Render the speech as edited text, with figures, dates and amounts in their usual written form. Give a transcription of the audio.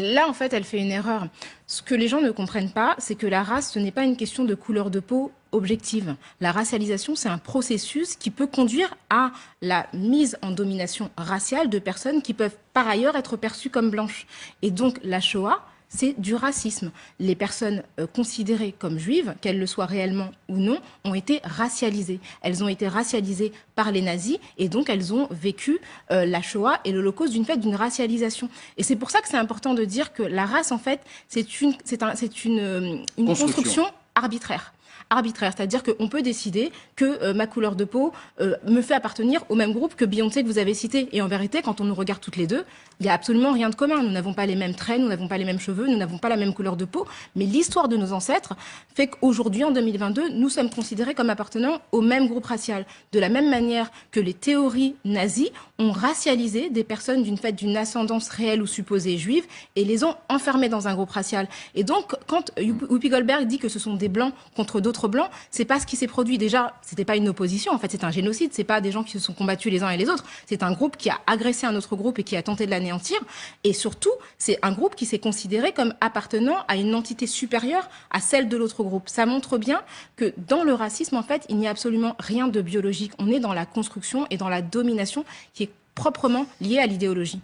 Là, en fait, elle fait une erreur. Ce que les gens ne comprennent pas, c'est que la race, ce n'est pas une question de couleur de peau objective. La racialisation, c'est un processus qui peut conduire à la mise en domination raciale de personnes qui peuvent par ailleurs être perçues comme blanches. Et donc, la Shoah, c'est du racisme. Les personnes considérées comme juives, qu'elles le soient réellement ou non, ont été racialisées. Elles ont été racialisées par les nazis et donc elles ont vécu la Shoah et l'Holocauste d'une racialisation. Et c'est pour ça que c'est important de dire que la race, en fait, c'est une construction arbitraire. C'est-à-dire qu'on peut décider que ma couleur de peau me fait appartenir au même groupe que Beyoncé que vous avez cité. Et en vérité, quand on nous regarde toutes les deux, il n'y a absolument rien de commun. Nous n'avons pas les mêmes traits, nous n'avons pas les mêmes cheveux, nous n'avons pas la même couleur de peau. Mais l'histoire de nos ancêtres fait qu'aujourd'hui, en 2022, nous sommes considérés comme appartenant au même groupe racial. De la même manière que les théories nazies ont racialisé des personnes d'une ascendance réelle ou supposée juive et les ont enfermées dans un groupe racial. Et donc, quand Whoopi Goldberg dit que ce sont des blancs contre d'autres blancs, c'est pas ce qui s'est produit. Déjà, c'était pas une opposition, en fait, c'est un génocide. C'est pas des gens qui se sont combattus les uns et les autres. C'est un groupe qui a agressé un autre groupe et qui a tenté de l'anéantir. Et surtout, c'est un groupe qui s'est considéré comme appartenant à une entité supérieure à celle de l'autre groupe. Ça montre bien que dans le racisme, en fait, il n'y a absolument rien de biologique. On est dans la construction et dans la domination qui est proprement liée à l'idéologie.